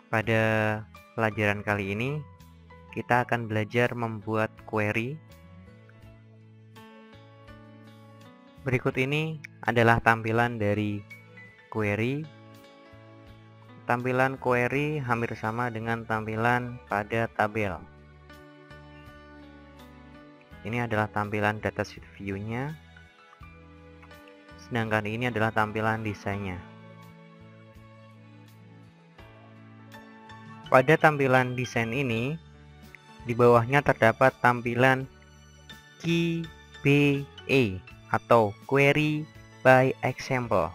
Pada pelajaran kali ini, kita akan belajar membuat query. Berikut ini adalah tampilan dari query. Tampilan query hampir sama dengan tampilan pada tabel. Ini adalah tampilan datasheet view-nya, sedangkan ini adalah tampilan desainnya. Pada tampilan desain ini, di bawahnya terdapat tampilan QBE atau Query by Example.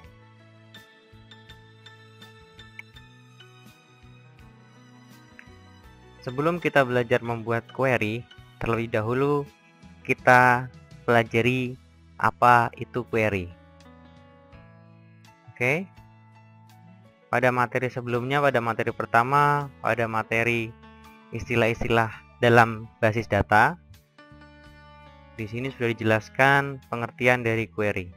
Sebelum kita belajar membuat query, terlebih dahulu kita pelajari apa itu query. Oke. Pada materi sebelumnya, pada materi pertama, pada materi istilah-istilah dalam basis data, di sini sudah dijelaskan pengertian dari query.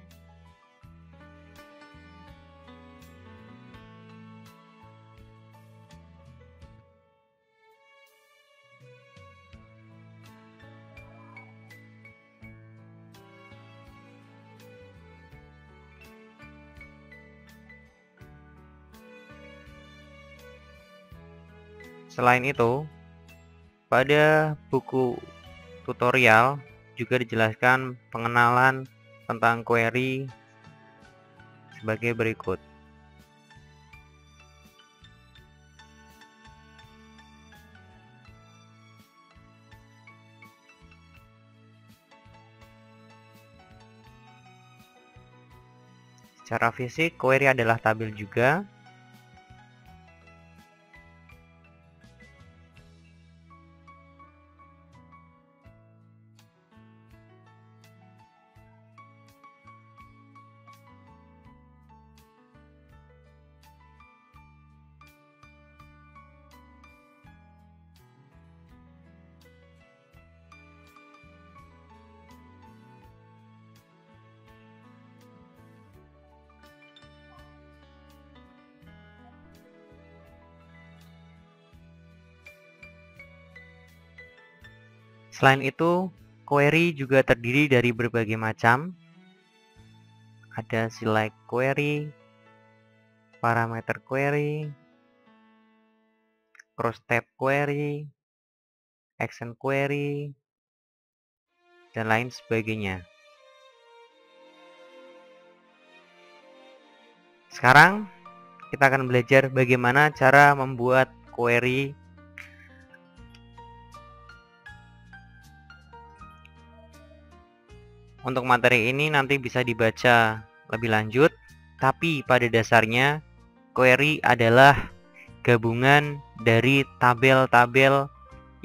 Selain itu, pada buku tutorial juga dijelaskan pengenalan tentang query sebagai berikut. Secara fisik, query adalah tabel juga. Selain itu, query juga terdiri dari berbagai macam. Ada select query, parameter query, cross tab query, action query, dan lain sebagainya. Sekarang kita akan belajar bagaimana cara membuat query. Untuk materi ini nanti bisa dibaca lebih lanjut, tapi pada dasarnya query adalah gabungan dari tabel-tabel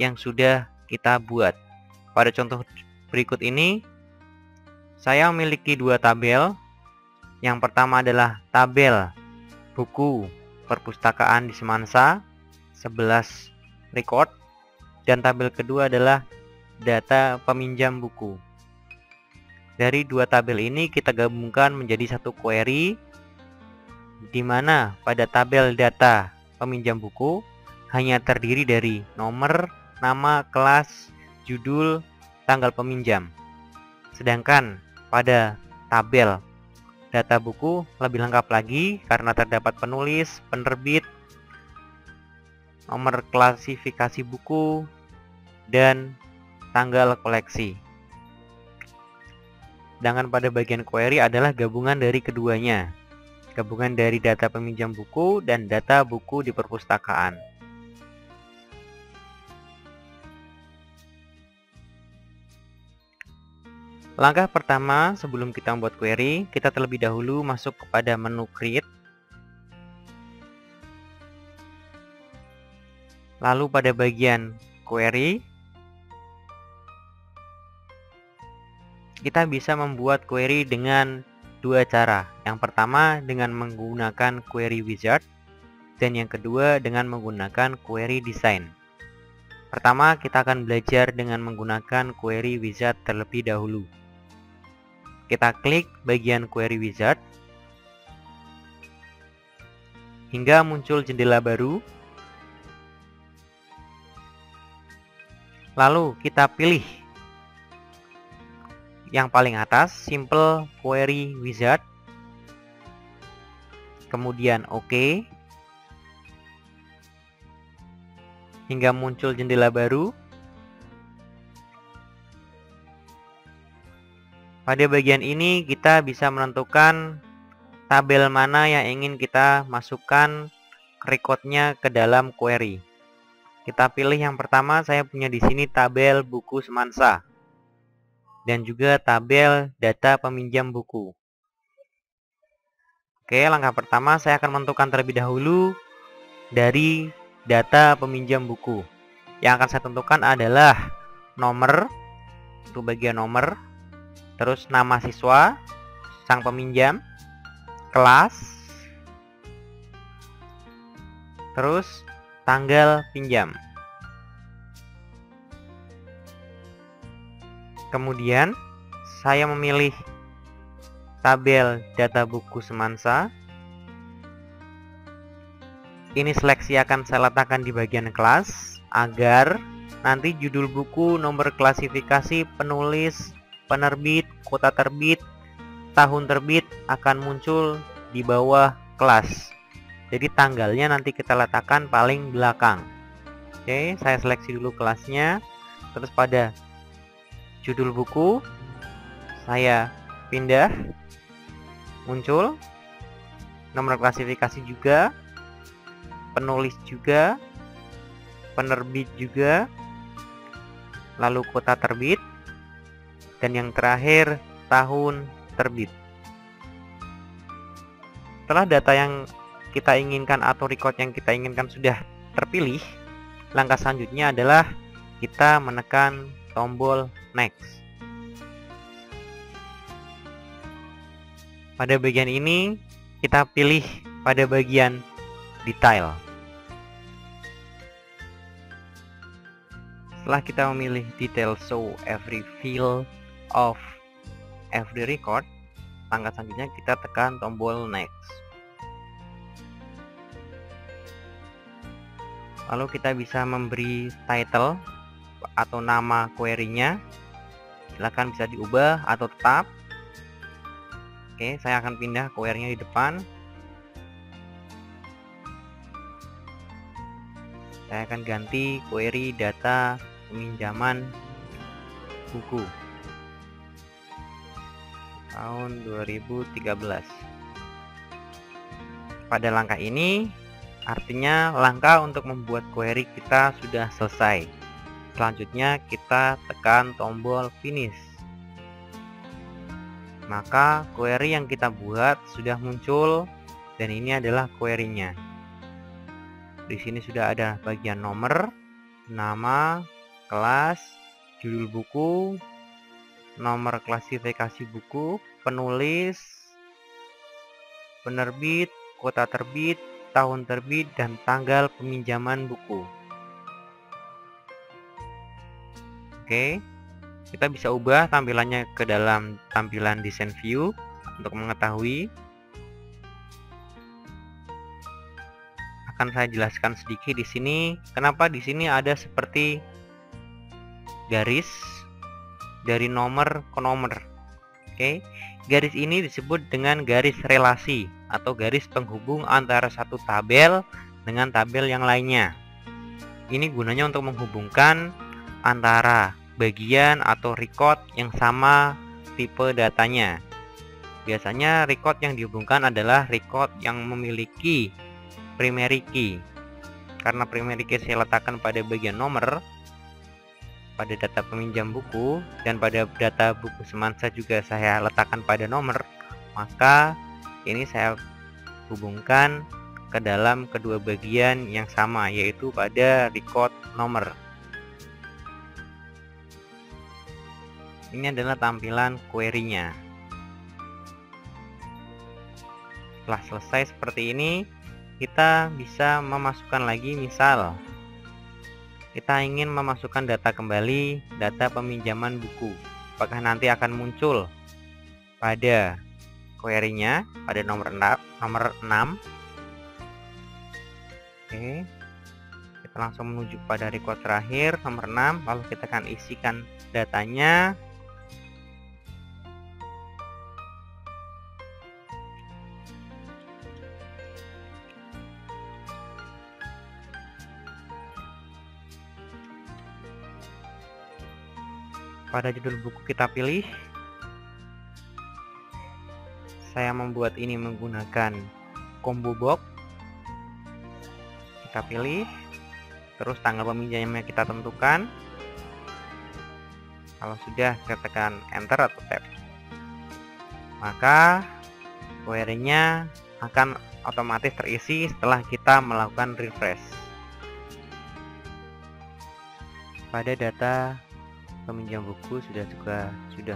yang sudah kita buat. Pada contoh berikut ini, saya memiliki dua tabel. Yang pertama adalah tabel buku perpustakaan di Semansa 11 record, dan tabel kedua adalah data peminjam buku. Dari dua tabel ini kita gabungkan menjadi satu query, di mana pada tabel data peminjam buku hanya terdiri dari nomor, nama, kelas, judul, tanggal peminjam. Sedangkan pada tabel data buku lebih lengkap lagi karena terdapat penulis, penerbit, nomor klasifikasi buku, dan tanggal koleksi. Sedangkan pada bagian query adalah gabungan dari keduanya, gabungan dari data peminjam buku dan data buku di perpustakaan. Langkah pertama sebelum kita membuat query, kita terlebih dahulu masuk kepada menu create. Lalu pada bagian query, kita bisa membuat query dengan dua cara. Yang pertama dengan menggunakan query wizard, dan yang kedua dengan menggunakan query design. Pertama, kita akan belajar dengan menggunakan query wizard terlebih dahulu. Kita klik bagian query wizard hingga muncul jendela baru. Lalu kita pilih yang paling atas, Simple Query Wizard. Kemudian OK. Hingga muncul jendela baru. Pada bagian ini kita bisa menentukan tabel mana yang ingin kita masukkan recordnya ke dalam query. Kita pilih yang pertama, saya punya di sini tabel buku Semansa dan juga tabel data peminjam buku. Oke, langkah pertama saya akan menentukan terlebih dahulu dari data peminjam buku. Yang akan saya tentukan adalah nomor, itu bagian nomor, terus nama siswa, sang peminjam, kelas, terus tanggal pinjam. Kemudian saya memilih tabel data buku Semansa. Ini seleksi akan saya letakkan di bagian kelas agar nanti judul buku, nomor klasifikasi, penulis, penerbit, kota terbit, tahun terbit akan muncul di bawah kelas. Jadi tanggalnya nanti kita letakkan paling belakang. Oke, saya seleksi dulu kelasnya. Terus pada judul buku saya pindah, muncul nomor klasifikasi juga, penulis juga, penerbit juga, lalu kota terbit, dan yang terakhir tahun terbit. Setelah data yang kita inginkan atau record yang kita inginkan sudah terpilih, langkah selanjutnya adalah kita menekan tombol next. Pada bagian ini kita pilih pada bagian detail. Setelah kita memilih detail show every field of every record, langkah selanjutnya kita tekan tombol next. Lalu kita bisa memberi title atau nama query-nya. Silakan bisa diubah atau tetap. Oke, saya akan pindah query-nya di depan. Saya akan ganti query data peminjaman buku tahun 2013. Pada langkah ini artinya langkah untuk membuat query kita sudah selesai. Selanjutnya kita tekan tombol finish. Maka query yang kita buat sudah muncul dan ini adalah query-nya. Di sini sudah ada bagian nomor, nama, kelas, judul buku, nomor klasifikasi buku, penulis, penerbit, kota terbit, tahun terbit, dan tanggal peminjaman buku. Oke, kita bisa ubah tampilannya ke dalam tampilan design view untuk mengetahui. Akan saya jelaskan sedikit di sini kenapa di sini ada seperti garis dari nomor ke nomor. Oke, garis ini disebut dengan garis relasi atau garis penghubung antara satu tabel dengan tabel yang lainnya. Ini gunanya untuk menghubungkan antara bagian atau record yang sama tipe datanya. Biasanya record yang dihubungkan adalah record yang memiliki primary key. Karena primary key saya letakkan pada bagian nomor, pada data peminjam buku, dan pada data buku Semansa juga saya letakkan pada nomor, maka ini saya hubungkan ke dalam kedua bagian yang sama, yaitu pada record nomor. Ini adalah tampilan query-nya. Setelah selesai seperti ini, kita bisa memasukkan lagi, misal kita ingin memasukkan data kembali, data peminjaman buku. Apakah nanti akan muncul pada query-nya pada nomor 6. Oke. Kita langsung menuju pada record terakhir nomor 6, lalu kita akan isikan datanya. Pada judul buku kita pilih, saya membuat ini menggunakan combo box. Kita pilih, terus tanggal peminjamnya kita tentukan. Kalau sudah, kita tekan enter atau tab, maka query-nya akan otomatis terisi setelah kita melakukan refresh. Pada data peminjam buku sudah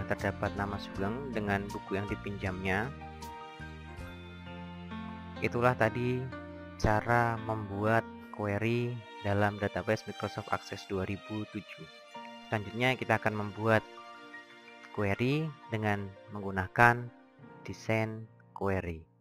terdapat nama Sugeng dengan buku yang dipinjamnya. Itulah tadi cara membuat query dalam database Microsoft Access 2007. Selanjutnya kita akan membuat query dengan menggunakan desain query.